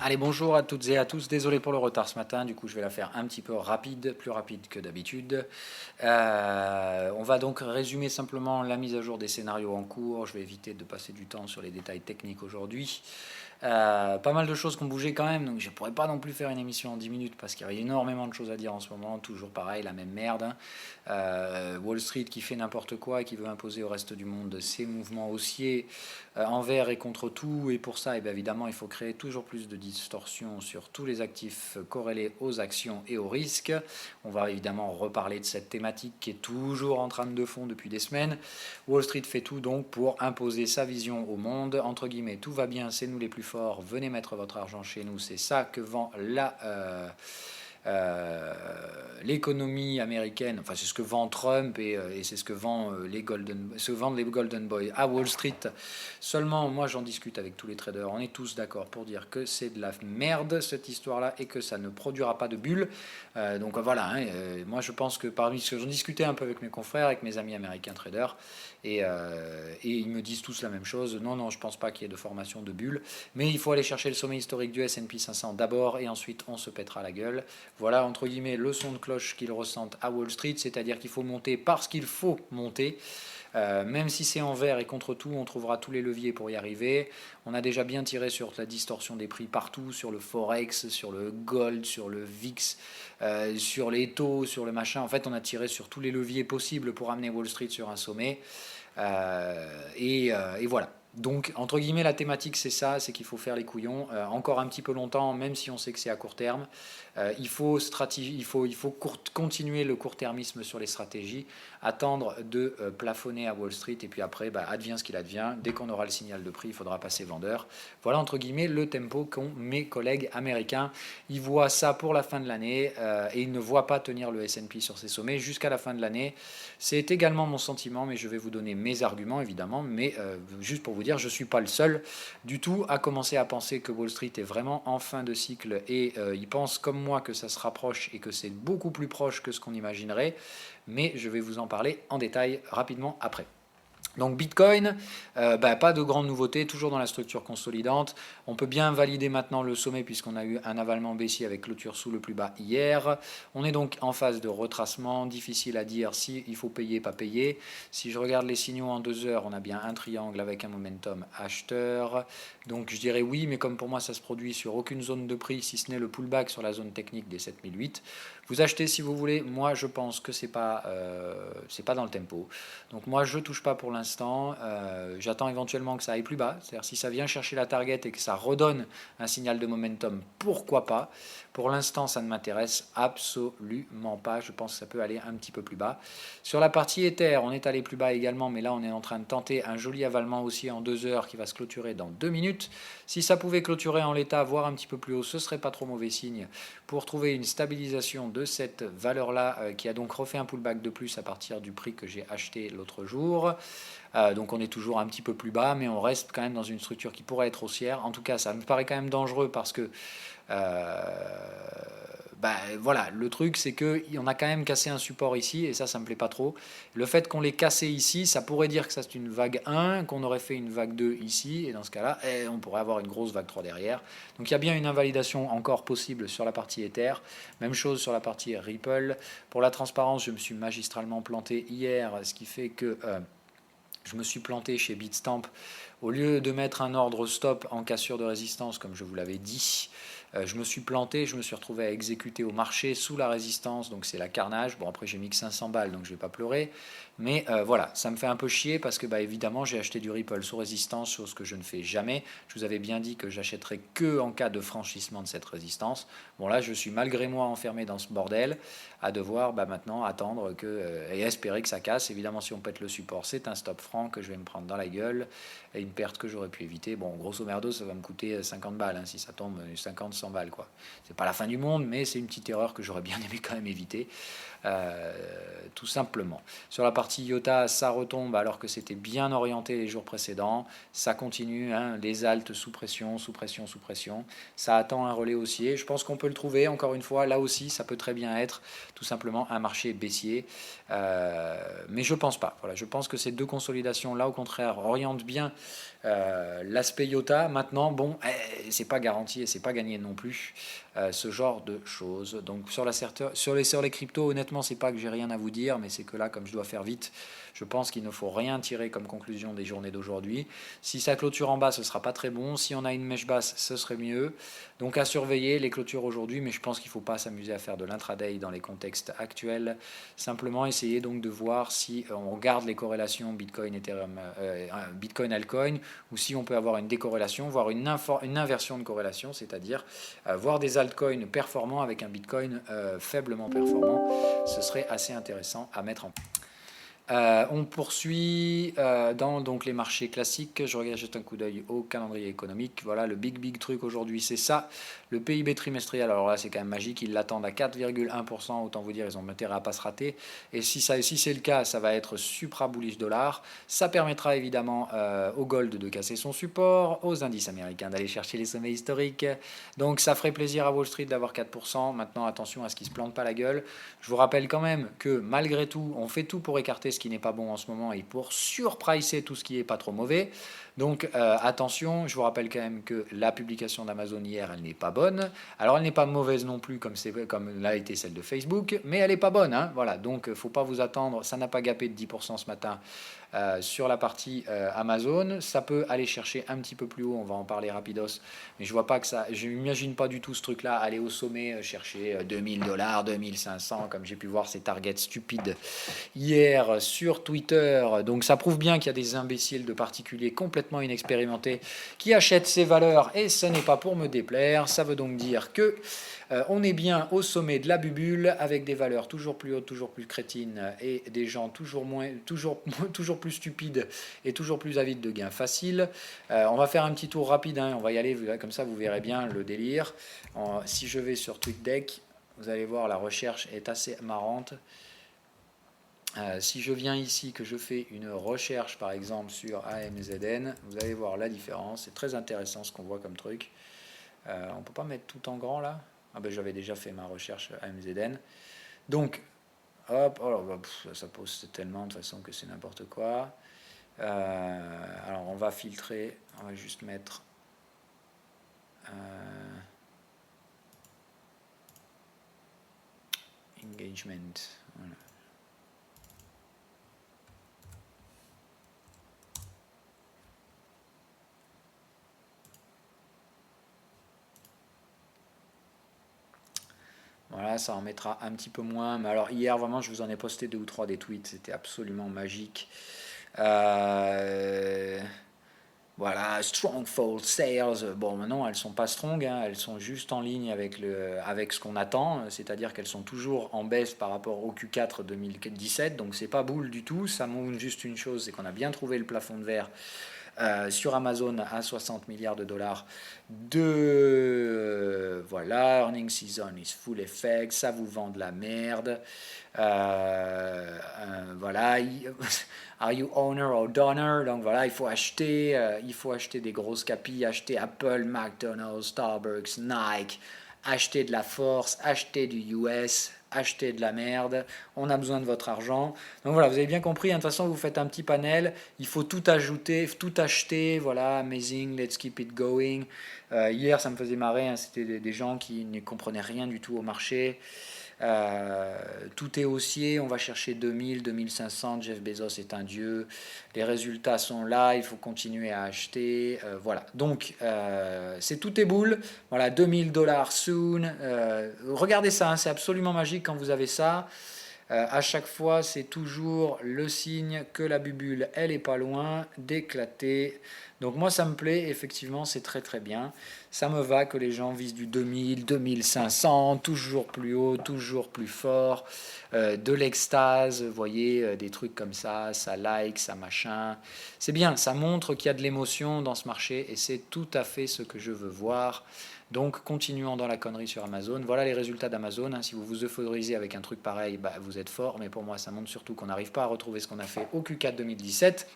Allez, bonjour à toutes et à tous. Désolé pour le retard ce matin. Du coup, je vais la faire un petit peu rapide, plus rapide que d'habitude. On va donc résumer simplement la mise à jour des scénarios en cours. Je vais éviter de passer du temps sur les détails techniques aujourd'hui. Pas mal de choses qui ont bougé quand même, donc je pourrais pas non plus faire une émission en 10 minutes parce qu'il y a énormément de choses à dire en ce moment, toujours pareil, la même merde, hein. Wall Street qui fait n'importe quoi et qui veut imposer au reste du monde ses mouvements haussiers envers et contre tout, et pour ça, eh bien, évidemment, il faut créer toujours plus de distorsions sur tous les actifs corrélés aux actions et aux risques. On va évidemment reparler de cette thématique qui est toujours en train de fond depuis des semaines. Wall Street fait tout donc pour imposer sa vision au monde, entre guillemets, tout va bien, c'est nous les plus forts, venez mettre votre argent chez nous, c'est ça que vend l'économie américaine, enfin c'est ce que vend Trump et c'est ce que vend vendent les Golden Boys à Wall Street. Seulement, moi j'en discute avec tous les traders, on est tous d'accord pour dire que c'est de la merde cette histoire-là et que ça ne produira pas de bulle. Donc voilà, hein, moi je pense que parmi ce que j'en discutais un peu avec mes confrères, avec mes amis américains traders, et ils me disent tous la même chose. Non, non, je pense pas qu'il y ait de formation de bulle, mais il faut aller chercher le sommet historique du S&P 500 d'abord et ensuite on se pètera la gueule. Voilà, entre guillemets, le son de cloche qu'ils ressentent à Wall Street, c'est-à-dire qu'il faut monter parce qu'il faut monter. Même si c'est en vert et contre tout, on trouvera tous les leviers pour y arriver. On a déjà bien tiré sur la distorsion des prix partout, sur le Forex, sur le Gold, sur le VIX, sur les taux, sur le machin. En fait, on a tiré sur tous les leviers possibles pour amener Wall Street sur un sommet. Et voilà. Donc, entre guillemets, la thématique, c'est ça, c'est qu'il faut faire les couillons encore un petit peu longtemps, même si on sait que c'est à court terme. Il faut continuer le court-termisme sur les stratégies, attendre de plafonner à Wall Street, et puis après, advient ce qu'il advient. Dès qu'on aura le signal de prix, il faudra passer vendeur. Voilà, entre guillemets, le tempo qu'ont mes collègues américains. Ils voient ça pour la fin de l'année et ils ne voient pas tenir le S&P sur ses sommets jusqu'à la fin de l'année. C'est également mon sentiment, mais je vais vous donner mes arguments, évidemment, mais juste pour vous dire, je ne suis pas le seul du tout à commencer à penser que Wall Street est vraiment en fin de cycle, et ils pensent comme moi que ça se rapproche et que c'est beaucoup plus proche que ce qu'on imaginerait, mais je vais vous en parler en détail rapidement après. Donc Bitcoin, pas de grandes nouveautés, toujours dans la structure consolidante. On peut bien valider maintenant le sommet puisqu'on a eu un avalement baissier avec clôture sous le plus bas hier. On est donc en phase de retracement, difficile à dire si il faut payer, pas payer. Si je regarde les signaux en 2 heures, on a bien un triangle avec un momentum acheteur. Donc je dirais oui, mais comme pour moi ça se produit sur aucune zone de prix, si ce n'est le pullback sur la zone technique des 7008. Vous achetez si vous voulez, moi je pense que c'est pas dans le tempo. Donc moi je touche pas pour l'instant, j'attends éventuellement que ça aille plus bas, c'est-à-dire si ça vient chercher la target et que ça redonne un signal de momentum, pourquoi pas. Pour l'instant ça ne m'intéresse absolument pas, je pense que ça peut aller un petit peu plus bas. Sur la partie Ether, on est allé plus bas également, mais là on est en train de tenter un joli avalement aussi en 2 heures qui va se clôturer dans 2 minutes. Si ça pouvait clôturer en l'état, voire un petit peu plus haut, ce serait pas trop mauvais signe pour trouver une stabilisation de cette valeur-là, qui a donc refait un pullback de plus à partir du prix que j'ai acheté l'autre jour. Donc on est toujours un petit peu plus bas, mais on reste quand même dans une structure qui pourrait être haussière. En tout cas, ça me paraît quand même dangereux parce que voilà, le truc c'est qu'on a quand même cassé un support ici, et ça me plaît pas trop. Le fait qu'on l'ait cassé ici, ça pourrait dire que ça c'est une vague 1, qu'on aurait fait une vague 2 ici, et dans ce cas-là, on pourrait avoir une grosse vague 3 derrière. Donc il y a bien une invalidation encore possible sur la partie Ether. Même chose sur la partie Ripple. Pour la transparence, je me suis magistralement planté hier, ce qui fait que je me suis planté chez Bitstamp. Au lieu de mettre un ordre stop en cassure de résistance, comme je vous l'avais dit, je me suis planté, je me suis retrouvé à exécuter au marché sous la résistance, donc c'est la carnage. Bon, après j'ai mis que 500 balles, donc je ne vais pas pleurer. Mais voilà, ça me fait un peu chier parce que évidemment j'ai acheté du Ripple sous résistance, chose que je ne fais jamais. Je vous avais bien dit que j'achèterais que en cas de franchissement de cette résistance. Bon là, je suis malgré moi enfermé dans ce bordel, à devoir maintenant attendre et espérer que ça casse. Évidemment, si on pète le support, c'est un stop franc que je vais me prendre dans la gueule, et une perte que j'aurais pu éviter. Bon, grosso merdo, ça va me coûter 50 balles, hein, si ça tombe 50, 100 balles, quoi. C'est pas la fin du monde, mais c'est une petite erreur que j'aurais bien aimé quand même éviter, tout simplement. Sur la partie IOTA, ça retombe alors que c'était bien orienté les jours précédents. Ça continue, hein, les haltes sous pression, sous pression, sous pression. Ça attend un relais haussier. Je pense qu'on peut le trouver, encore une fois, là aussi, ça peut très bien être tout simplement un marché baissier. Mais je pense pas. Voilà, je pense que ces deux consolidations-là, au contraire, orientent bien L'aspect IOTA, maintenant, bon, c'est pas garanti et c'est pas gagné non plus, ce genre de choses. Donc sur les cryptos, honnêtement, c'est pas que j'ai rien à vous dire, mais c'est que là, comme je dois faire vite, je pense qu'il ne faut rien tirer comme conclusion des journées d'aujourd'hui. Si ça clôture en bas, ce sera pas très bon. Si on a une mèche basse, ce serait mieux. Donc à surveiller les clôtures aujourd'hui, mais je pense qu'il ne faut pas s'amuser à faire de l'intraday dans les contextes actuels. Simplement essayer donc de voir si on regarde les corrélations Bitcoin, Ethereum, Bitcoin, Altcoin, ou si on peut avoir une décorrélation, voire une inversion de corrélation, c'est-à-dire voir des altcoins performants avec un Bitcoin faiblement performant. Ce serait assez intéressant à mettre en place. On poursuit dans donc, les marchés classiques. Je regarde juste un coup d'œil au calendrier économique. Voilà, le big truc aujourd'hui, c'est ça. Le PIB trimestriel, alors là, c'est quand même magique. Ils l'attendent à 4,1%. Autant vous dire, ils ont intérêt à ne pas se rater. Et si c'est le cas, ça va être supra-bullish dollar. Ça permettra évidemment au gold de casser son support, aux indices américains d'aller chercher les sommets historiques. Donc ça ferait plaisir à Wall Street d'avoir 4%. Maintenant, attention à ce qu'ils ne se plantent pas la gueule. Je vous rappelle quand même que malgré tout, on fait tout pour écarter ce qui n'est pas bon en ce moment et pour surpricer tout ce qui n'est pas trop mauvais. Donc attention, je vous rappelle quand même que la publication d'Amazon hier, elle n'est pas bonne. Alors elle n'est pas mauvaise non plus comme l'a été celle de Facebook, mais elle n'est pas bonne. Hein, voilà, donc il ne faut pas vous attendre, ça n'a pas gapé de 10% ce matin. Sur la partie Amazon, ça peut aller chercher un petit peu plus haut, on va en parler rapidos, mais je vois pas que ça, je n'imagine pas du tout ce truc là aller au sommet chercher $2000, 2500 comme j'ai pu voir ces targets stupides hier sur Twitter. Donc ça prouve bien qu'il y a des imbéciles de particuliers complètement inexpérimentés qui achètent ces valeurs et ce n'est pas pour me déplaire. Ça veut donc dire que on est bien au sommet de la bubule avec des valeurs toujours plus hautes, toujours plus crétines et des gens toujours plus stupides et toujours plus avides de gains faciles. On va faire un petit tour rapide, hein, on va y aller, comme ça vous verrez bien le délire. Si je vais sur TweetDeck, vous allez voir la recherche est assez marrante. Si je viens ici, que je fais une recherche par exemple sur AMZN, vous allez voir la différence. C'est très intéressant ce qu'on voit comme truc. On ne peut pas mettre tout en grand là. Ah ben j'avais déjà fait ma recherche AMZN. Donc, hop, oh, ça pose tellement de façon que c'est n'importe quoi. Alors on va filtrer, on va juste mettre engagement. Voilà. Voilà, ça en mettra un petit peu moins. Mais alors hier, vraiment, je vous en ai posté 2 ou 3 des tweets. C'était absolument magique. Voilà, strong fall sales. Bon, maintenant, elles sont pas strong. Hein, elles sont juste en ligne avec ce qu'on attend. C'est-à-dire qu'elles sont toujours en baisse par rapport au Q4 2017. Donc, c'est pas boule du tout. Ça montre juste une chose, c'est qu'on a bien trouvé le plafond de verre. Sur Amazon à 60 milliards de dollars voilà, earning season is full effect, ça vous vend de la merde. Voilà, are you owner or donor? Donc voilà, il faut acheter des grosses capilles, acheter Apple, McDonald's, Starbucks, Nike, acheter de la force, acheter du US, acheter de la merde, on a besoin de votre argent. Donc voilà, vous avez bien compris, hein, de toute façon vous faites un petit panel, il faut tout ajouter, tout acheter, voilà, amazing, let's keep it going. Hier ça me faisait marrer, hein, c'était des gens qui ne comprenaient rien du tout au marché. Tout est haussier, on va chercher 2000, 2500, Jeff Bezos est un dieu, les résultats sont là, il faut continuer à acheter, voilà. Donc, c'est tout est boule, voilà, $2000 soon, regardez ça, hein, c'est absolument magique quand vous avez ça. À chaque fois, c'est toujours le signe que la bubule, elle est pas loin d'éclater. Donc moi, ça me plaît, effectivement, c'est très très bien. Ça me va que les gens visent du 2000, 2500, toujours plus haut, toujours plus fort, de l'extase, vous voyez, des trucs comme ça like, ça machin. C'est bien, ça montre qu'il y a de l'émotion dans ce marché et c'est tout à fait ce que je veux voir. Donc, continuons dans la connerie sur Amazon. Voilà les résultats d'Amazon. Hein. Si vous vous euphorisez avec un truc pareil, vous êtes fort. Mais pour moi, ça montre surtout qu'on n'arrive pas à retrouver ce qu'on a fait au Q4 2017.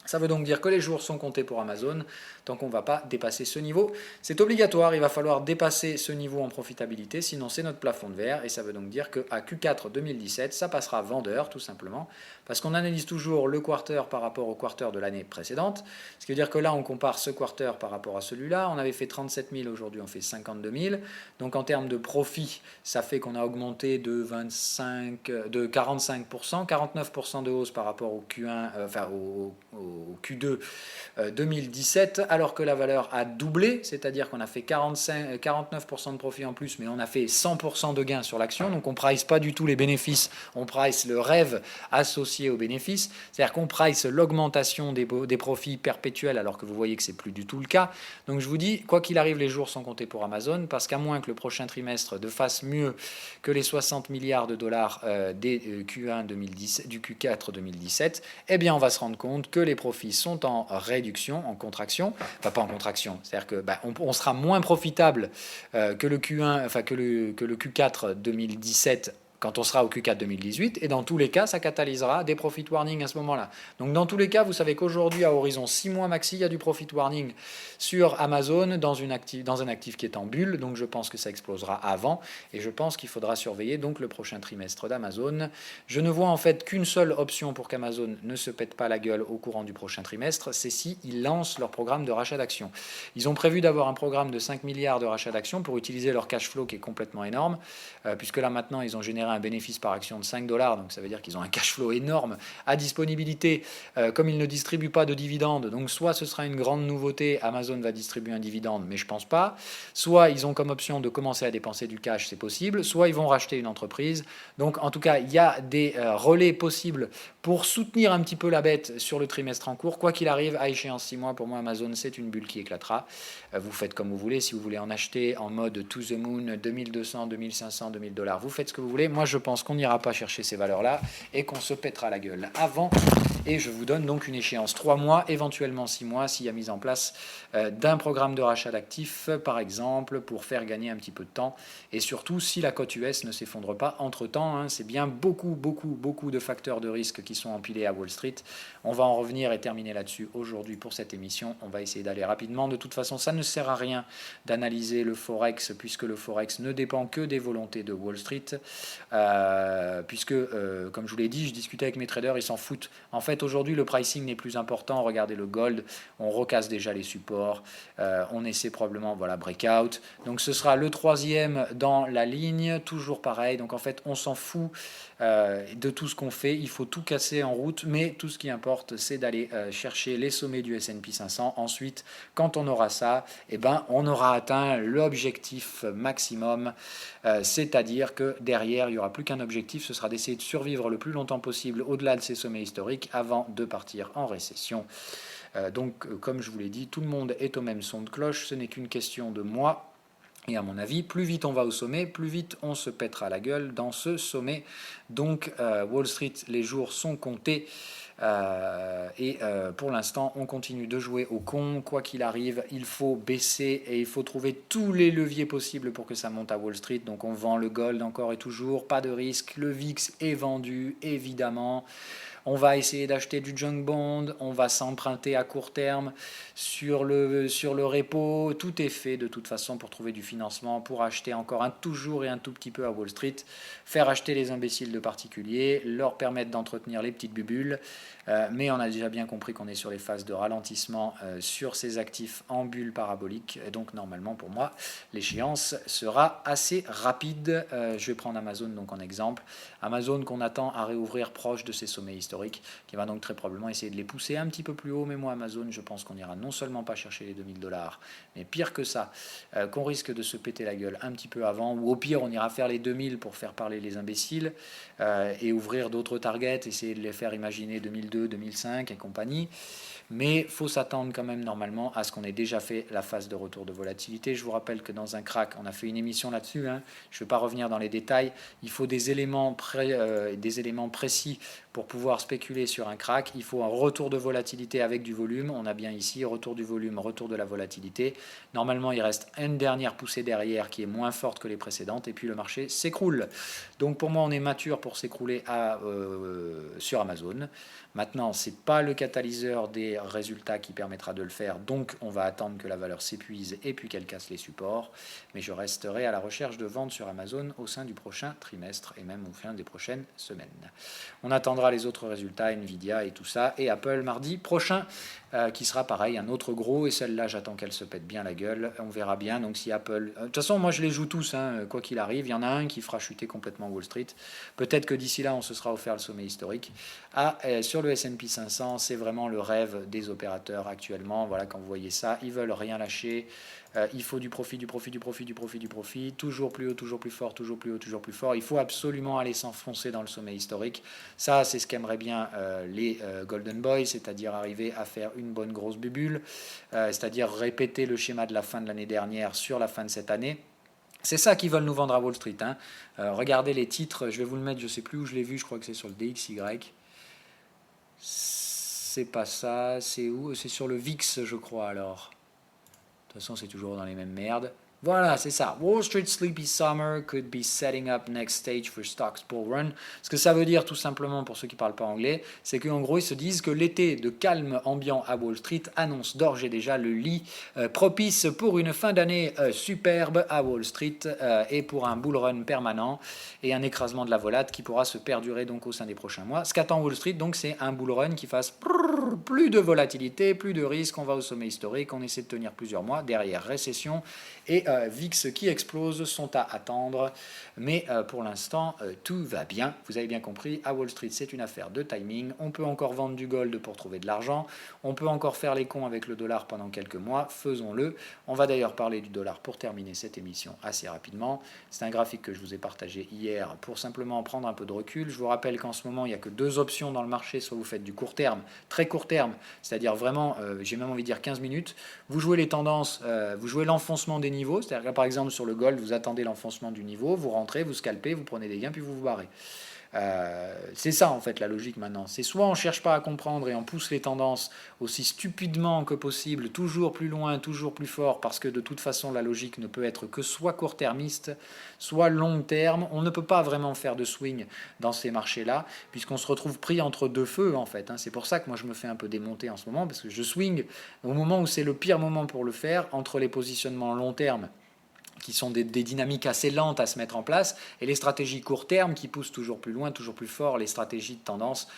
Ça veut donc dire que les jours sont comptés pour Amazon tant qu'on ne va pas dépasser ce niveau. C'est obligatoire, il va falloir dépasser ce niveau en profitabilité, sinon c'est notre plafond de verre. Et ça veut donc dire qu'à Q4 2017, ça passera vendeur tout simplement, parce qu'on analyse toujours le quarter par rapport au quarter de l'année précédente. Ce qui veut dire que là, on compare ce quarter par rapport à celui-là. On avait fait 37 000, aujourd'hui on fait 52 000. Donc en termes de profit, ça fait qu'on a augmenté de 45%, 49% de hausse par rapport au Q1, au Q2 2017, alors que la valeur a doublé, c'est-à-dire qu'on a fait 49% de profit en plus, mais on a fait 100% de gain sur l'action, donc on ne price pas du tout les bénéfices, on price le rêve associé aux bénéfices, c'est-à-dire qu'on price l'augmentation des profits perpétuels, alors que vous voyez que ce n'est plus du tout le cas. Donc je vous dis, quoi qu'il arrive, les jours sont comptés pour Amazon, parce qu'à moins que le prochain trimestre fasse mieux que les 60 milliards de dollars des Q1 2010, du Q4 2017, eh bien on va se rendre compte que les profits sont en réduction, en contraction, enfin pas en contraction, c'est-à-dire que on sera moins profitable que le Q1, enfin que le Q4 2017 quand on sera au Q4 2018, et dans tous les cas, ça catalysera des profit warnings à ce moment-là. Donc dans tous les cas, vous savez qu'aujourd'hui, à horizon 6 mois maxi, il y a du profit warning sur Amazon dans un actif qui est en bulle, donc je pense que ça explosera avant, et je pense qu'il faudra surveiller donc le prochain trimestre d'Amazon. Je ne vois en fait qu'une seule option pour qu'Amazon ne se pète pas la gueule au courant du prochain trimestre, c'est s'ils lancent leur programme de rachat d'actions. Ils ont prévu d'avoir un programme de 5 milliards de rachat d'actions pour utiliser leur cash flow qui est complètement énorme, puisque là maintenant, ils ont généré un bénéfice par action de 5 dollars, donc ça veut dire qu'ils ont un cash flow énorme à disponibilité, comme ils ne distribuent pas de dividendes, donc soit ce sera une grande nouveauté, Amazon va distribuer un dividende, mais je pense pas, soit ils ont comme option de commencer à dépenser du cash, c'est possible, soit ils vont racheter une entreprise, donc en tout cas il y a des relais possibles pour soutenir un petit peu la bête sur le trimestre en cours, quoi qu'il arrive, à échéance 6 mois, pour moi Amazon c'est une bulle qui éclatera, vous faites comme vous voulez, si vous voulez en acheter en mode to the moon, 2200, 2500, 2000 dollars, vous faites ce que vous voulez, moi je pense qu'on n'ira pas chercher ces valeurs-là et qu'on se pètera la gueule avant. Et je vous donne donc une échéance 3 mois, éventuellement 6 mois, s'il y a mise en place d'un programme de rachat d'actifs, par exemple, pour faire gagner un petit peu de temps. Et surtout, si la cote US ne s'effondre pas entre-temps, hein, c'est bien beaucoup de facteurs de risque qui sont empilés à Wall Street. On va en revenir et terminer là-dessus aujourd'hui pour cette émission. On va essayer d'aller rapidement. De toute façon, ça ne sert à rien d'analyser le Forex, puisque le Forex ne dépend que des volontés de Wall Street. Puisque, comme je vous l'ai dit, je discutais avec mes traders, ils s'en foutent. En fait, aujourd'hui, le pricing n'est plus important. Regardez le gold, on recasse déjà les supports, on essaie probablement, voilà, breakout. Donc, ce sera le troisième dans la ligne, toujours pareil. Donc, en fait, on s'en fout de tout ce qu'on fait. Il faut tout casser en route, mais tout ce qui importe, c'est d'aller chercher les sommets du S&P 500. Ensuite, quand on aura ça, eh ben, on aura atteint l'objectif maximum, c'est-à-dire que derrière, il n'y aura plus qu'un objectif, ce sera d'essayer de survivre le plus longtemps possible au-delà de ces sommets historiques avant de partir en récession. Donc, comme je vous l'ai dit, tout le monde est au même son de cloche, ce n'est qu'une question de mois. Et à mon avis, plus vite on va au sommet, plus vite on se pètera la gueule dans ce sommet. Donc Wall Street, les jours sont comptés. Pour l'instant, on continue de jouer au con. Quoi qu'il arrive, il faut baisser et il faut trouver tous les leviers possibles pour que ça monte à Wall Street. Donc on vend le gold encore et toujours, pas de risque. Le VIX est vendu, évidemment. On va essayer d'acheter du junk bond, on va s'emprunter à court terme sur le repo. Tout est fait de toute façon pour trouver du financement, pour acheter encore toujours et un tout petit peu à Wall Street, faire acheter les imbéciles de particuliers, leur permettre d'entretenir les petites bubules. Mais on a déjà bien compris qu'on est sur les phases de ralentissement sur ces actifs en bulle parabolique. Et donc normalement pour moi, l'échéance sera assez rapide. Je vais prendre Amazon donc en exemple. Amazon qu'on attend à réouvrir proche de ses sommets historiques, qui va donc très probablement essayer de les pousser un petit peu plus haut. Mais moi Amazon, je pense qu'on ira non seulement pas chercher les 2000 dollars, mais pire que ça, qu'on risque de se péter la gueule un petit peu avant, ou au pire on ira faire les 2000 pour faire parler les imbéciles et ouvrir d'autres targets, essayer de les faire imaginer 2002, 2005 et compagnie. Mais il faut s'attendre quand même normalement à ce qu'on ait déjà fait la phase de retour de volatilité. Je vous rappelle que dans un crack, on a fait une émission là-dessus, hein. Je ne vais pas revenir dans les détails. Il faut des éléments précis pour pouvoir spéculer sur un crack, il faut un retour de volatilité avec du volume. On a bien ici retour du volume, retour de la volatilité. Normalement, il reste une dernière poussée derrière qui est moins forte que les précédentes et puis le marché s'écroule. Donc pour moi, on est mature pour s'écrouler sur Amazon. Maintenant, ce n'est pas le catalyseur des résultats qui permettra de le faire, donc on va attendre que la valeur s'épuise et puis qu'elle casse les supports. Mais je resterai à la recherche de ventes sur Amazon au sein du prochain trimestre et même au fin des prochaines semaines. On attendra les autres résultats, Nvidia et tout ça, et Apple mardi prochain, qui sera pareil, un autre gros, et celle-là j'attends qu'elle se pète bien la gueule, on verra bien. Donc si Apple... De toute façon, moi je les joue tous, quoi qu'il arrive, il y en a un qui fera chuter complètement Wall Street. Peut-être que d'ici là, on se sera offert le sommet historique. Sur le S&P 500, c'est vraiment le rêve des opérateurs actuellement. Voilà, quand vous voyez ça, ils veulent rien lâcher. Il faut du profit, du profit, du profit, du profit, du profit, toujours plus haut, toujours plus fort, toujours plus haut, toujours plus fort. Il faut absolument aller s'enfoncer dans le sommet historique. Ça, c'est ce qu'aimeraient bien les Golden Boys, c'est-à-dire arriver à faire une bonne grosse bulle, c'est-à-dire répéter le schéma de la fin de l'année dernière sur la fin de cette année. C'est ça qu'ils veulent nous vendre à Wall Street. Regardez les titres, je vais vous le mettre, je ne sais plus où je l'ai vu, je crois que c'est sur le DXY. C'est pas ça, c'est où? C'est sur le VIX, je crois, alors. De toute façon, c'est toujours dans les mêmes merdes. Voilà, c'est ça. Wall Street Sleepy Summer could be setting up next stage for stocks bull run. Ce que ça veut dire, tout simplement, pour ceux qui ne parlent pas anglais, c'est qu'en gros, ils se disent que l'été de calme ambiant à Wall Street annonce d'ores et déjà le lit propice pour une fin d'année superbe à Wall Street et pour un bull run permanent et un écrasement de la volate qui pourra se perdurer donc au sein des prochains mois. Ce qu'attend Wall Street, donc, c'est un bull run qui fasse plus de volatilité, plus de risque, on va au sommet historique, on essaie de tenir plusieurs mois, derrière récession et VIX qui explose sont à attendre, mais pour l'instant tout va bien. Vous avez bien compris, à Wall Street c'est une affaire de timing. On peut encore vendre du gold pour trouver de l'argent, on peut encore faire les cons avec le dollar pendant quelques mois, faisons-le. On va d'ailleurs parler du dollar pour terminer cette émission assez rapidement. C'est un graphique que je vous ai partagé hier pour simplement prendre un peu de recul. Je vous rappelle qu'en ce moment il n'y a que deux options dans le marché, soit vous faites du court terme, très court terme, c'est-à-dire vraiment, j'ai même envie de dire 15 minutes, vous jouez les tendances, vous jouez l'enfoncement des niveaux, c'est-à-dire que par exemple sur le gold, vous attendez l'enfoncement du niveau, vous rentrez, vous scalpez, vous prenez des gains, puis vous vous barrez. C'est ça en fait la logique maintenant. C'est soit on ne cherche pas à comprendre et on pousse les tendances aussi stupidement que possible, toujours plus loin, toujours plus fort, parce que de toute façon la logique ne peut être que soit court-termiste, soit long terme. On ne peut pas vraiment faire de swing dans ces marchés-là, puisqu'on se retrouve pris entre deux feux en fait. C'est pour ça que moi je me fais un peu démonter en ce moment, parce que je swing au moment où c'est le pire moment pour le faire, entre les positionnements long terme qui sont des dynamiques assez lentes à se mettre en place, et les stratégies court terme qui poussent toujours plus loin, toujours plus fort, les stratégies de tendance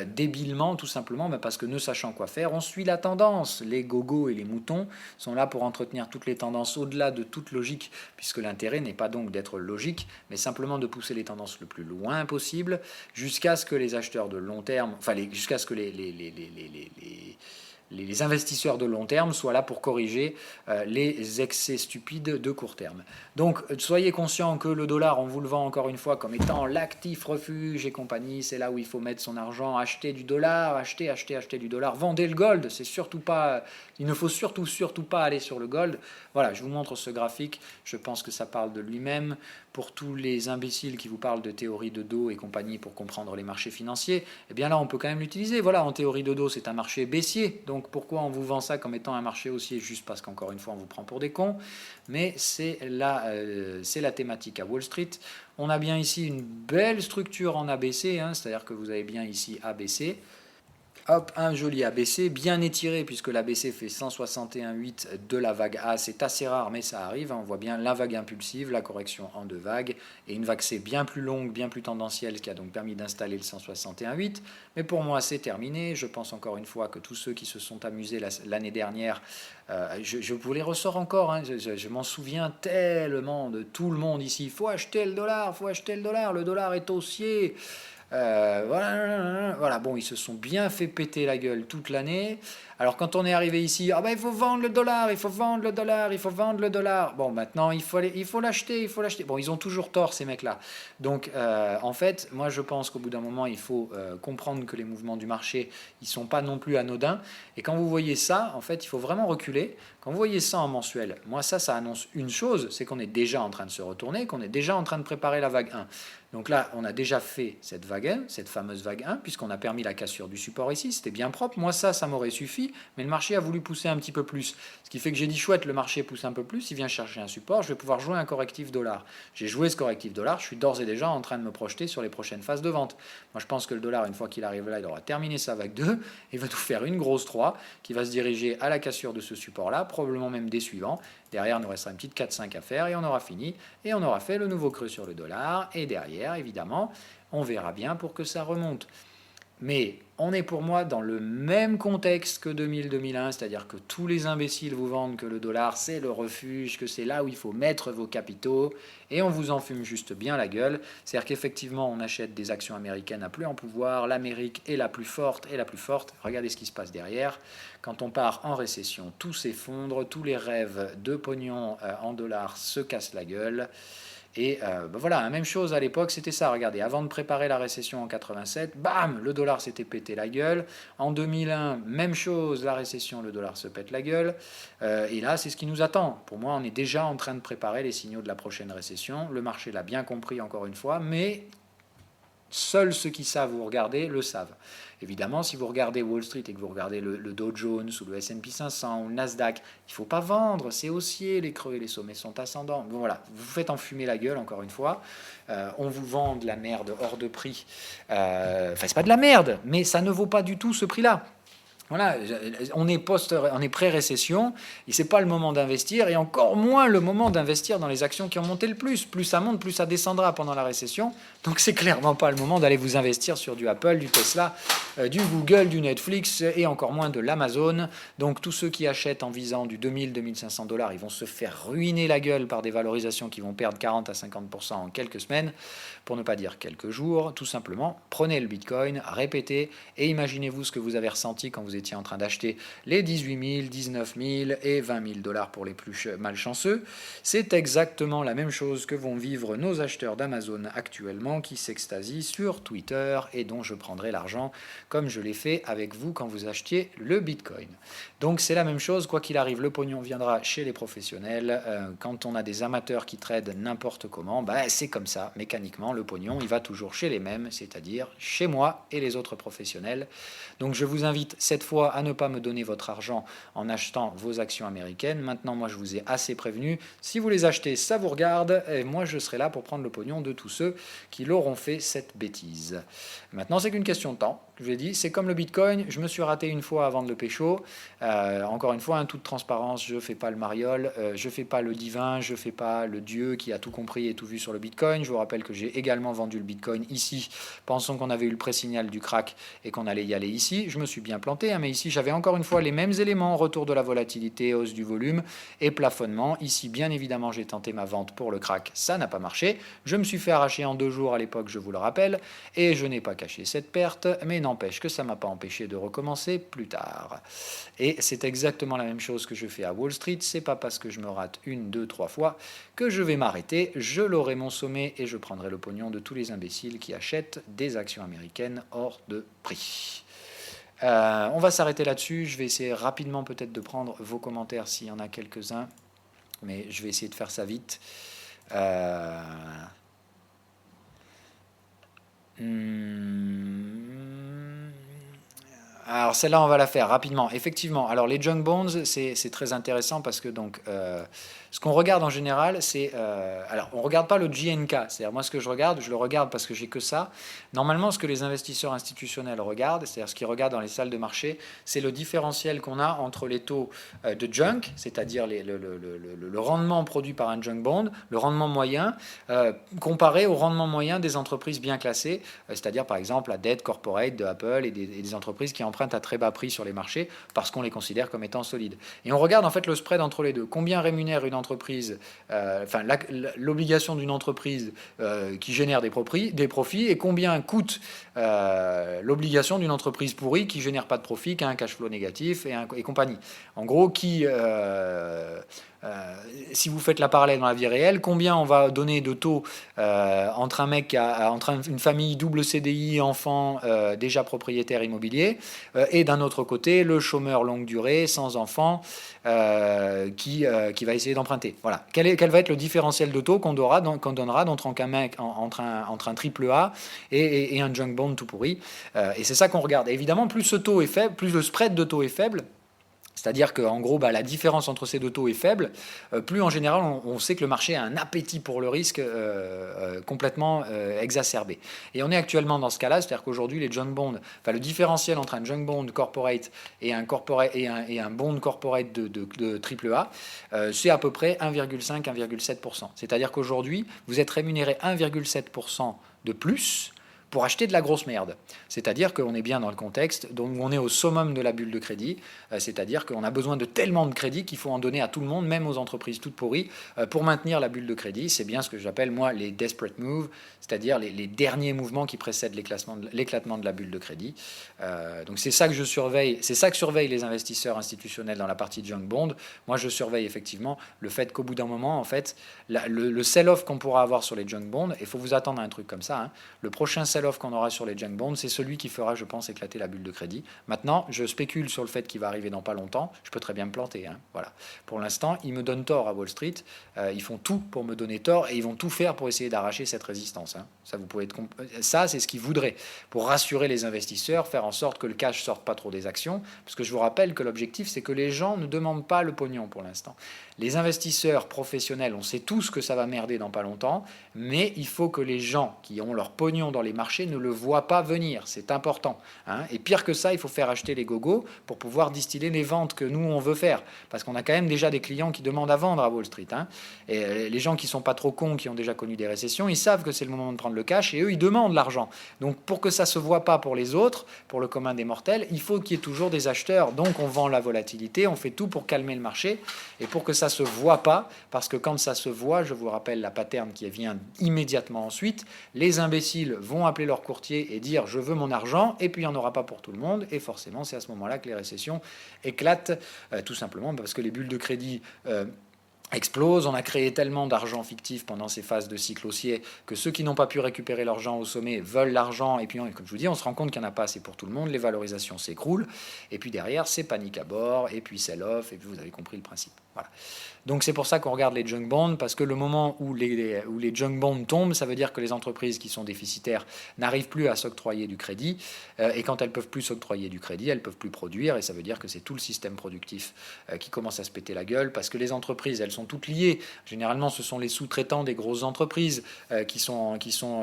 débilement, tout simplement, parce que ne sachant quoi faire, on suit la tendance. Les gogos et les moutons sont là pour entretenir toutes les tendances au-delà de toute logique, puisque l'intérêt n'est pas donc d'être logique, mais simplement de pousser les tendances le plus loin possible, jusqu'à ce que les acheteurs de long terme, jusqu'à ce que les investisseurs de long terme soient là pour corriger les excès stupides de court terme. Donc soyez conscients que le dollar, on vous le vend encore une fois comme étant l'actif refuge et compagnie, c'est là où il faut mettre son argent, acheter du dollar, acheter du dollar, vendez le gold, c'est surtout pas, il ne faut surtout pas aller sur le gold. Voilà, je vous montre ce graphique, je pense que ça parle de lui-même. Pour tous les imbéciles qui vous parlent de théorie de dos et compagnie pour comprendre les marchés financiers, eh bien là on peut quand même l'utiliser. Voilà, en théorie de dos c'est un marché baissier, donc pourquoi on vous vend ça comme étant un marché haussier? Juste parce qu'encore une fois on vous prend pour des cons, mais c'est la thématique à Wall Street. On a bien ici une belle structure en ABC, c'est-à-dire que vous avez bien ici ABC. Hop, un joli ABC, bien étiré, puisque l'ABC fait 161,8 de la vague A. C'est assez rare, mais ça arrive. On voit bien la vague impulsive, la correction en deux vagues, et une vague C bien plus longue, bien plus tendancielle, qui a donc permis d'installer le 161,8. Mais pour moi, c'est terminé. Je pense encore une fois que tous ceux qui se sont amusés l'année dernière, je vous les ressors encore, je m'en souviens tellement de tout le monde ici. Il faut acheter le dollar, le dollar est haussier. Voilà, bon, ils se sont bien fait péter la gueule toute l'année. Alors quand on est arrivé ici, ah ben il faut vendre le dollar, il faut vendre le dollar, il faut vendre le dollar. Bon, maintenant il faut l'acheter, il faut l'acheter. Bon, ils ont toujours tort ces mecs-là. Donc en fait, moi je pense qu'au bout d'un moment, il faut comprendre que les mouvements du marché, ils sont pas non plus anodins. Et quand vous voyez ça, en fait, il faut vraiment reculer. Quand vous voyez ça en mensuel, moi ça annonce une chose, c'est qu'on est déjà en train de se retourner, qu'on est déjà en train de préparer la vague 1. Donc là, on a déjà fait cette vague 1, cette fameuse vague 1, puisqu'on a permis la cassure du support ici, c'était bien propre. Moi ça m'aurait suffi, mais le marché a voulu pousser un petit peu plus. Ce qui fait que j'ai dit, chouette, le marché pousse un peu plus, il vient chercher un support, je vais pouvoir jouer un correctif dollar. J'ai joué ce correctif dollar, je suis d'ores et déjà en train de me projeter sur les prochaines phases de vente. Moi je pense que le dollar, une fois qu'il arrive là, il aura terminé sa vague 2, il va nous faire une grosse 3, qui va se diriger à la cassure de ce support-là, probablement même des suivants. Derrière, il nous restera une petite 4-5 à faire et on aura fini. Et on aura fait le nouveau creux sur le dollar. Et derrière, évidemment, on verra bien pour que ça remonte. Mais on est pour moi dans le même contexte que 2000-2001, c'est-à-dire que tous les imbéciles vous vendent que le dollar c'est le refuge, que c'est là où il faut mettre vos capitaux, et on vous en fume juste bien la gueule. C'est-à-dire qu'effectivement on achète des actions américaines à plus en pouvoir, l'Amérique est la plus forte et la plus forte. Regardez ce qui se passe derrière. Quand on part en récession, tout s'effondre, tous les rêves de pognon en dollars se cassent la gueule. Et voilà, la même chose à l'époque, c'était ça. Regardez, avant de préparer la récession en 87, bam, le dollar s'était pété la gueule. En 2001, même chose, la récession, le dollar se pète la gueule. Et là, c'est ce qui nous attend. Pour moi, on est déjà en train de préparer les signaux de la prochaine récession. Le marché l'a bien compris encore une fois, mais seuls ceux qui savent vous regarder le savent. Évidemment, si vous regardez Wall Street et que vous regardez le Dow Jones ou le S&P 500 ou le Nasdaq, il ne faut pas vendre, c'est haussier, les creux et les sommets sont ascendants. Bon, voilà, vous vous faites enfumer la gueule, encore une fois. On vous vend de la merde hors de prix. Enfin, c'est pas de la merde, mais ça ne vaut pas du tout ce prix-là. Voilà, on est pré-récession, et c'est pas le moment d'investir, et encore moins le moment d'investir dans les actions qui ont monté le plus. Plus ça monte, plus ça descendra pendant la récession. Donc c'est clairement pas le moment d'aller vous investir sur du Apple, du Tesla, du Google, du Netflix, et encore moins de l'Amazon. Donc tous ceux qui achètent en visant du 2000-2500 $, ils vont se faire ruiner la gueule par des valorisations qui vont perdre 40 à 50% en quelques semaines, pour ne pas dire quelques jours. Tout simplement, prenez le Bitcoin, répétez, et imaginez-vous ce que vous avez ressenti quand vous étiez en train d'acheter les 18 000, 19 000 et 20 000 $ pour les plus malchanceux. C'est exactement la même chose que vont vivre nos acheteurs d'Amazon actuellement qui s'extasient sur Twitter et dont je prendrai l'argent comme je l'ai fait avec vous quand vous achetiez le Bitcoin. Donc c'est la même chose, quoi qu'il arrive, le pognon viendra chez les professionnels. Quand on a des amateurs qui tradent n'importe comment, c'est comme ça, mécaniquement, le pognon, il va toujours chez les mêmes, c'est-à-dire chez moi et les autres professionnels. Donc je vous invite cette fois à ne pas me donner votre argent en achetant vos actions américaines. Maintenant, moi, je vous ai assez prévenu. Si vous les achetez, ça vous regarde. Et moi, je serai là pour prendre le pognon de tous ceux qui l'auront fait cette bêtise. Maintenant, c'est qu'une question de temps. Je vous l'ai dit, c'est comme le Bitcoin. Je me suis raté une fois avant de le pécho. Encore une fois, toute transparence, je ne fais pas le mariole, je ne fais pas le divin, je ne fais pas le Dieu qui a tout compris et tout vu sur le Bitcoin. Je vous rappelle que j'ai également vendu le Bitcoin ici, pensant qu'on avait eu le pré-signal du crack et qu'on allait y aller ici. Je me suis bien planté, mais ici, j'avais encore une fois les mêmes éléments, retour de la volatilité, hausse du volume et plafonnement. Ici, bien évidemment, j'ai tenté ma vente pour le crack, ça n'a pas marché. Je me suis fait arracher en 2 jours à l'époque, je vous le rappelle, et je n'ai pas caché cette perte, mais n'empêche que ça ne m'a pas empêché de recommencer plus tard. Et c'est exactement la même chose que je fais à Wall Street. C'est pas parce que je me rate 1, 2, 3 fois que je vais m'arrêter. Je l'aurai mon sommet et je prendrai le pognon de tous les imbéciles qui achètent des actions américaines hors de prix. On va s'arrêter là-dessus. Je vais essayer rapidement peut-être de prendre vos commentaires s'il y en a quelques-uns, mais je vais essayer de faire ça vite. Alors celle-là, on va la faire rapidement. Effectivement, alors les junk bonds, c'est très intéressant parce que donc ce qu'on regarde en général, c'est alors on regarde pas le GNK. C'est-à-dire moi ce que je le regarde parce que j'ai que ça. Normalement, ce que les investisseurs institutionnels regardent, c'est-à-dire ce qu'ils regardent dans les salles de marché, c'est le différentiel qu'on a entre les taux de junk, c'est-à-dire le rendement produit par un junk bond, le rendement moyen, comparé au rendement moyen des entreprises bien classées, c'est-à-dire par exemple la dette corporate de Apple et des entreprises qui en empruntent à très bas prix sur les marchés parce qu'on les considère comme étant solides. Et on regarde en fait le spread entre les deux. Combien rémunère une entreprise, l'obligation d'une entreprise qui génère des profits, et combien coûte l'obligation d'une entreprise pourrie qui génère pas de profit, qui a un cash flow négatif et compagnie. En gros, si vous faites la parallèle dans la vie réelle, combien on va donner de taux entre une famille double CDI, enfant, déjà propriétaire immobilier, et d'un autre côté, le chômeur longue durée, sans enfant, qui va essayer d'emprunter. Voilà. Quel va être le différentiel de taux qu'on donnera entre un triple A et un junk bond tout pourri, et c'est ça qu'on regarde. Et évidemment, plus ce taux est faible, plus le spread de taux est faible, c'est-à-dire qu'en gros, la différence entre ces deux taux est faible, plus en général, on sait que le marché a un appétit pour le risque complètement exacerbé. Et on est actuellement dans ce cas-là, c'est-à-dire qu'aujourd'hui, les junk bonds, le différentiel entre un junk bond corporate et un bond corporate de AAA, c'est à peu près 1,5-1,7%. C'est-à-dire qu'aujourd'hui, vous êtes rémunéré 1,7% de plus pour acheter de la grosse merde. C'est-à-dire qu'on est bien dans le contexte, donc on est au summum de la bulle de crédit, c'est-à-dire qu'on a besoin de tellement de crédit qu'il faut en donner à tout le monde, même aux entreprises toutes pourries, pour maintenir la bulle de crédit. C'est bien ce que j'appelle, moi, les desperate moves, c'est-à-dire les derniers mouvements qui précèdent l'éclatement de la bulle de crédit. Donc c'est ça que je surveille, c'est ça que surveillent les investisseurs institutionnels dans la partie junk bond. Moi, je surveille effectivement le fait qu'au bout d'un moment, en fait, le sell-off qu'on pourra avoir sur les junk bonds, il faut vous attendre à un truc comme ça, hein, le prochain sell-off qu'on aura sur les junk bonds, c'est celui qui fera, je pense, éclater la bulle de crédit. Maintenant, je spécule sur le fait qu'il va arriver dans pas longtemps. Je peux très bien me planter. Hein, voilà. Pour l'instant, ils me donnent tort à Wall Street. Ils font tout pour me donner tort et ils vont tout faire pour essayer d'arracher cette résistance. Hein. Ça, c'est ce qu'ils voudraient pour rassurer les investisseurs, faire en sorte que le cash sorte pas trop des actions. Parce que je vous rappelle que l'objectif, c'est que les gens ne demandent pas le pognon pour l'instant. Les investisseurs professionnels, on sait tous que ça va merder dans pas longtemps, mais il faut que les gens qui ont leur pognon dans les marchés ne le voient pas venir. C'est important. Hein. Et pire que ça, il faut faire acheter les gogos pour pouvoir distiller les ventes que nous, on veut faire. Parce qu'on a quand même déjà des clients qui demandent à vendre à Wall Street. Hein. Et les gens qui sont pas trop cons, qui ont déjà connu des récessions, ils savent que c'est le moment de prendre le cash et eux, ils demandent l'argent. Donc pour que ça se voit pas pour les autres, pour le commun des mortels, il faut qu'il y ait toujours des acheteurs. Donc on vend la volatilité, on fait tout pour calmer le marché et pour que ça se voit pas, parce que quand ça se voit, je vous rappelle la pattern qui vient immédiatement ensuite, les imbéciles vont appeler leur courtier et dire je veux mon argent, et puis il n'y en aura pas pour tout le monde, et forcément c'est à ce moment-là que les récessions éclatent, tout simplement parce que les bulles de crédit explose. On a créé tellement d'argent fictif pendant ces phases de cycle haussier que ceux qui n'ont pas pu récupérer leur argent au sommet veulent l'argent, et puis comme je vous dis, on se rend compte qu'il n'y en a pas assez pour tout le monde, les valorisations s'écroulent, et puis derrière c'est panique à bord, et puis sell-off, et puis vous avez compris le principe. Voilà. Donc c'est pour ça qu'on regarde les junk bonds, parce que le moment où les junk bonds tombent, ça veut dire que les entreprises qui sont déficitaires n'arrivent plus à s'octroyer du crédit, et quand elles peuvent plus s'octroyer du crédit, elles peuvent plus produire, et ça veut dire que c'est tout le système productif qui commence à se péter la gueule, parce que les entreprises, elles sont toutes liées. Généralement, ce sont les sous-traitants des grosses entreprises qui sont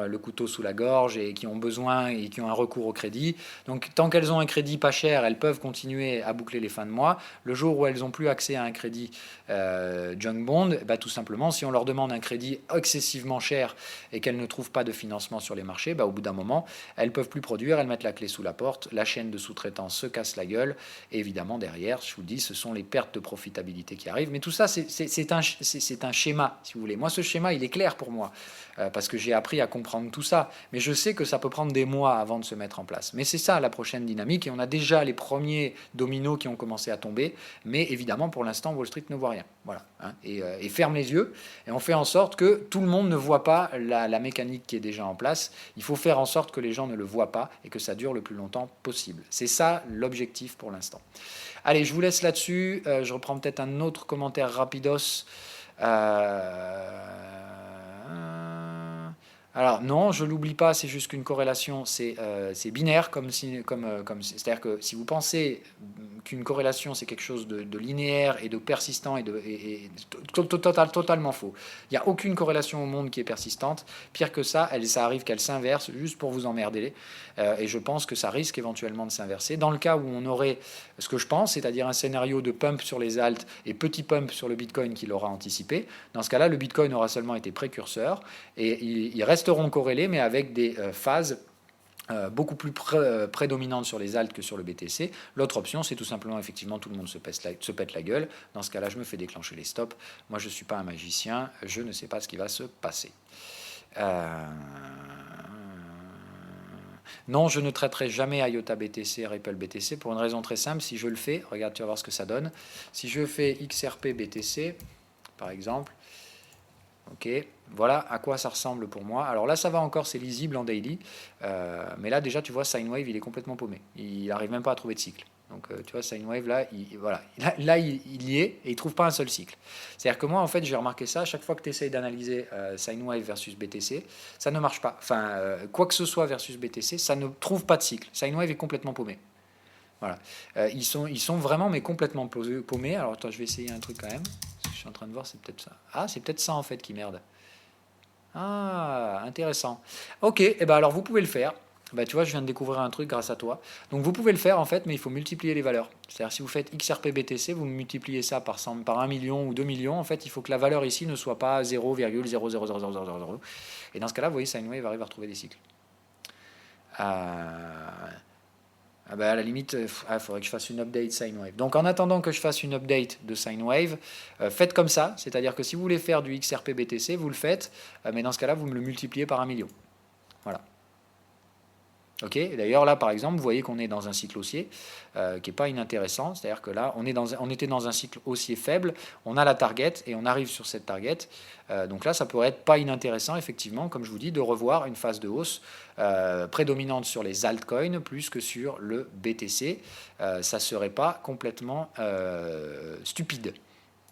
le couteau sous la gorge et qui ont besoin et qui ont un recours au crédit. Donc tant qu'elles ont un crédit pas cher, elles peuvent continuer à boucler les fins de mois. Le jour où elles n'ont plus accès à un crédit junk bond, tout simplement, si on leur demande un crédit excessivement cher et qu'elles ne trouvent pas de financement sur les marchés, au bout d'un moment, elles ne peuvent plus produire, elles mettent la clé sous la porte, la chaîne de sous-traitance se casse la gueule, et évidemment, derrière, je vous le dis, ce sont les pertes de profitabilité qui arrivent. Mais tout ça, c'est un schéma, si vous voulez. Moi, ce schéma, il est clair pour moi, parce que j'ai appris à comprendre tout ça. Mais je sais que ça peut prendre des mois avant de se mettre en place. Mais c'est ça, la prochaine dynamique, et on a déjà les premiers dominos qui ont commencé à tomber, mais évidemment, pour l'instant, Wall Street ne voit rien. Voilà, hein, et ferme les yeux, et on fait en sorte que tout le monde ne voit pas la mécanique qui est déjà en place. Il faut faire en sorte que les gens ne le voient pas et que ça dure le plus longtemps possible. C'est ça l'objectif pour l'instant. Allez, je vous laisse là-dessus. Je reprends peut-être un autre commentaire rapidos. Alors non, je l'oublie pas, c'est juste qu'une corrélation, c'est binaire, c'est-à-dire que si vous pensez qu'une corrélation c'est quelque chose de linéaire et de persistant et totalement faux. Il n'y a aucune corrélation au monde qui est persistante. Pire que ça, ça arrive qu'elle s'inverse juste pour vous emmerder. Et je pense que ça risque éventuellement de s'inverser. Dans le cas où on aurait ce que je pense, c'est-à-dire un scénario de pump sur les alts et petit pump sur le Bitcoin qui l'aura anticipé, dans ce cas-là, le Bitcoin aura seulement été précurseur et ils resteront corrélés, mais avec des phases beaucoup plus prédominante sur les alt que sur le BTC. L'autre option, c'est tout simplement, effectivement, tout le monde se pète la gueule. Dans ce cas-là, je me fais déclencher les stops. Moi, je ne suis pas un magicien, je ne sais pas ce qui va se passer. Non, je ne traiterai jamais IOTA BTC, Ripple BTC, pour une raison très simple. Si je le fais, regarde, tu vas voir ce que ça donne. Si je fais XRP BTC, par exemple, ok, voilà à quoi ça ressemble pour moi. Alors là, ça va encore, c'est lisible en daily. Mais là, déjà, tu vois, Sine Wave, il est complètement paumé. Il n'arrive même pas à trouver de cycle. Donc, tu vois, Sine Wave, là, voilà. Là, il y est et il ne trouve pas un seul cycle. C'est-à-dire que moi, en fait, j'ai remarqué ça. À chaque fois que tu essayes d'analyser Sine Wave versus BTC, ça ne marche pas. Enfin, quoi que ce soit versus BTC, ça ne trouve pas de cycle. Sine Wave est complètement paumé. Voilà. Ils sont vraiment, mais complètement paumés. Alors, attends, je vais essayer un truc quand même. Je suis en train de voir, c'est peut-être ça. Ah, c'est peut-être ça, en fait, qui merde. Ah, intéressant. Ok, et ben alors vous pouvez le faire. Bah, tu vois, je viens de découvrir un truc grâce à toi. Donc vous pouvez le faire en fait, mais il faut multiplier les valeurs. C'est-à-dire si vous faites XRP BTC, vous multipliez ça par 1 million ou 2 millions. En fait, il faut que la valeur ici ne soit pas 0,00000. Et dans ce cas-là, vous voyez, Sine Wave arrive à retrouver des cycles. Ah bah à la limite, il faudrait que je fasse une update Sine Wave. Donc en attendant que je fasse une update de Sine Wave, faites comme ça. C'est-à-dire que si vous voulez faire du XRP BTC, vous le faites. Mais dans ce cas-là, vous me le multipliez par 1 million. Voilà. Ok. D'ailleurs, là, par exemple, vous voyez qu'on est dans un cycle haussier qui n'est pas inintéressant. C'est-à-dire que là, on était dans un cycle haussier faible. On a la target et on arrive sur cette target. Donc là, ça pourrait être pas inintéressant, effectivement, comme je vous dis, de revoir une phase de hausse prédominante sur les altcoins plus que sur le BTC. Ça serait pas complètement stupide.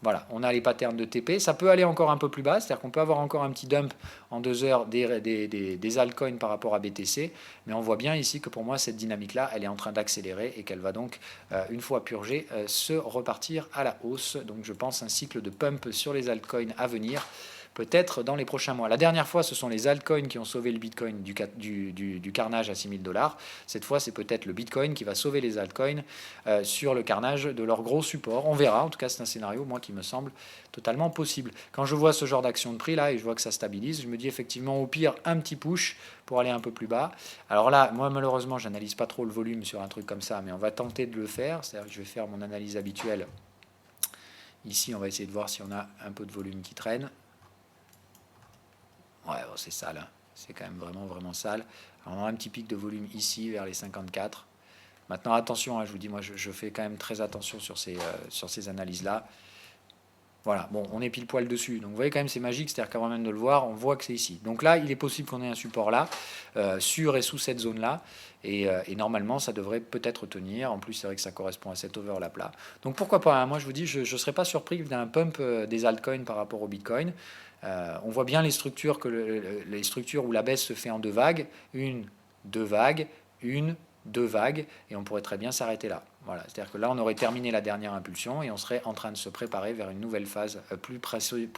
Voilà, on a les patterns de TP. Ça peut aller encore un peu plus bas, c'est-à-dire qu'on peut avoir encore un petit dump en 2 heures des altcoins par rapport à BTC. Mais on voit bien ici que pour moi, cette dynamique-là, elle est en train d'accélérer et qu'elle va donc, une fois purgée, se repartir à la hausse. Donc je pense un cycle de pump sur les altcoins à venir, peut-être dans les prochains mois. La dernière fois, ce sont les altcoins qui ont sauvé le Bitcoin du carnage à 6 000 $. Cette fois, c'est peut-être le Bitcoin qui va sauver les altcoins sur le carnage de leur gros support. On verra. En tout cas, c'est un scénario, moi, qui me semble totalement possible. Quand je vois ce genre d'action de prix là et je vois que ça stabilise, je me dis effectivement au pire un petit push pour aller un peu plus bas. Alors là, moi malheureusement, j'analyse pas trop le volume sur un truc comme ça, mais on va tenter de le faire. C'est-à-dire que je vais faire mon analyse habituelle. Ici, on va essayer de voir si on a un peu de volume qui traîne. Ouais, bon, c'est sale. Hein. C'est quand même vraiment, vraiment sale. Alors, on a un petit pic de volume ici, vers les 54. Maintenant, attention, hein, je vous dis, moi, je fais quand même très attention sur ces analyses-là. Voilà, bon, on est pile poil dessus. Donc, vous voyez quand même, c'est magique. C'est-à-dire qu'avant même de le voir, on voit que c'est ici. Donc là, il est possible qu'on ait un support là, sur et sous cette zone-là. Et normalement, ça devrait peut-être tenir. En plus, c'est vrai que ça correspond à cet overlap-là. Donc, pourquoi pas hein. Moi, je vous dis, je ne serais pas surpris d'un pump des altcoins par rapport au Bitcoin. On voit bien les structures, les structures où la baisse se fait en 2 vagues. 1, 2 vagues, 1, 2 vagues. Et on pourrait très bien s'arrêter là. Voilà, c'est-à-dire que là, on aurait terminé la dernière impulsion et on serait en train de se préparer vers une nouvelle phase plus pricée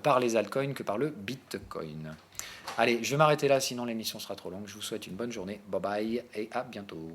par les altcoins que par le Bitcoin. Allez, je vais m'arrêter là, sinon l'émission sera trop longue. Je vous souhaite une bonne journée. Bye bye et à bientôt.